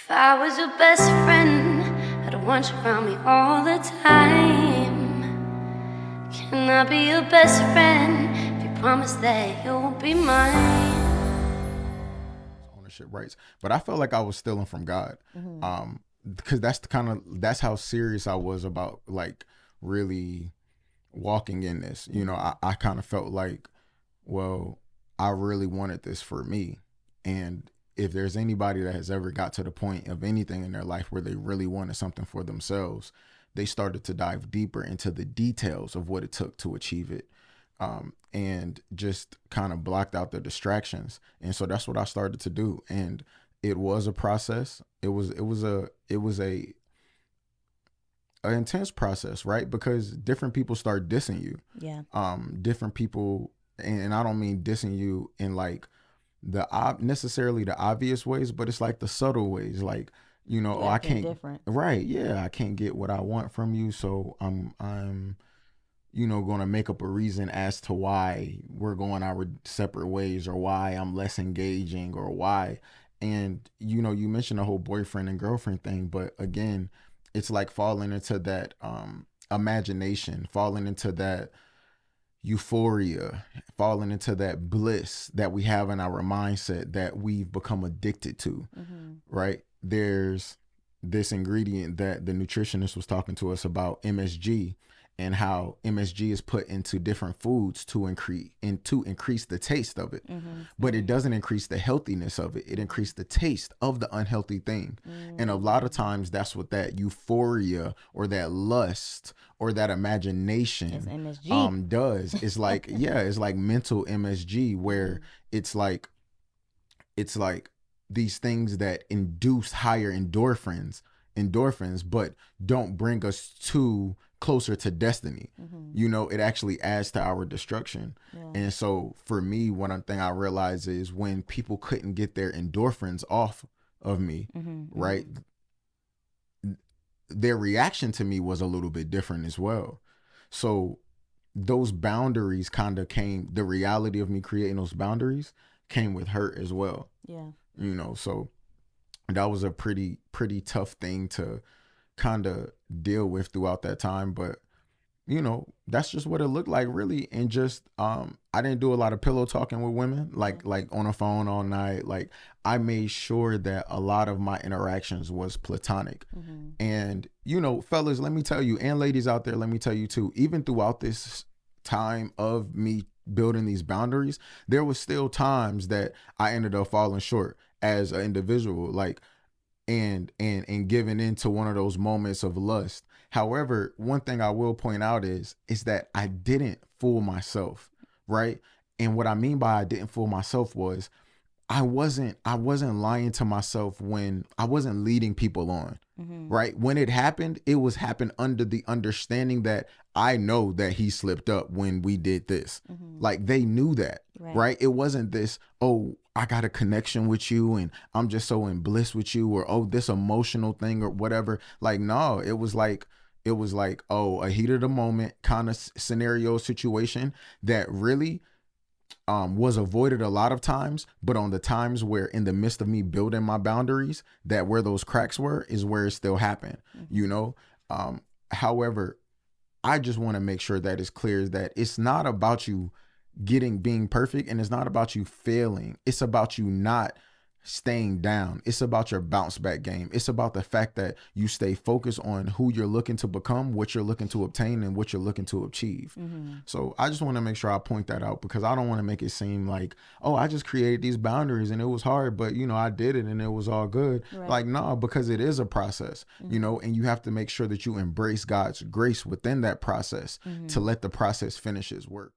If I was your best friend, I'd want you around me all the time. Can I be your best friend if you promise that you'll be mine? Ownership rights, but I felt like I was stealing from God, because that's how serious I was about like really walking in this. I kind of felt like, well, I really wanted this for me. And if there's anybody that has ever got to the point of anything in their life where they really wanted something for themselves, they started to dive deeper into the details of what it took to achieve it. And just kind of blocked out the distractions. And so that's what I started to do. And it was a process. It was a intense process, right? Because different people start dissing you. Yeah. Different people, and I don't mean dissing you in like necessarily the obvious ways, but it's like the subtle ways, like, oh, I can't, different. right? Yeah, I can't get what I want from you, so I'm going to make up a reason as to why we're going our separate ways, or why I'm less engaging, or why. And you mentioned the whole boyfriend and girlfriend thing, but again, it's like falling into that imagination, falling into that euphoria, falling into that bliss that we have in our mindset that we've become addicted to, right? There's this ingredient that the nutritionist was talking to us about, MSG, and how MSG is put into different foods to increase the taste of it. But it doesn't increase the healthiness of it. It increases the taste of the unhealthy thing. And a lot of times that's what that euphoria or that lust or that imagination does. It's like, yeah, it's like mental MSG, where it's like these things that induce higher endorphins, but don't bring us closer to destiny. It actually adds to our destruction. And so for me, one thing I realized is when people couldn't get their endorphins off of me, right, their reaction to me was a little bit different as well. So those boundaries kind of came, the reality of me creating those boundaries came with hurt as well. So that was a pretty tough thing to kind of deal with throughout that time. But that's just what it looked like, really. And just I didn't do a lot of pillow talking with women, like on a phone all night. Like, I made sure that a lot of my interactions was platonic. And fellas, let me tell you, and ladies out there, let me tell you too, even throughout this time of me building these boundaries, there was still times that I ended up falling short as an individual, like, and giving into one of those moments of lust. However, one thing I will point out is that I didn't fool myself, right? And what I mean by I didn't fool myself was I wasn't lying to myself when I wasn't leading people on, right? When it happened under the understanding that I know that he slipped up when we did this. Like, they knew that, right? It wasn't this, oh, I got a connection with you and I'm just so in bliss with you, or, oh, this emotional thing or whatever. Like, no, it was like, oh, a heat of the moment kind of scenario situation that really was avoided a lot of times. But on the times where in the midst of me building my boundaries, that where those cracks were is where it still happened, however, I just want to make sure that it's clear that it's not about you being perfect, and it's not about you failing. It's about you not staying down. It's about your bounce back game. It's about the fact that you stay focused on who you're looking to become, what you're looking to obtain, and what you're looking to achieve. So I just want to make sure I point that out, because I don't want to make it seem like, oh, I just created these boundaries and it was hard, but I did it and it was all good. Like, no, because it is a process, and you have to make sure that you embrace God's grace within that process to let the process finish its work.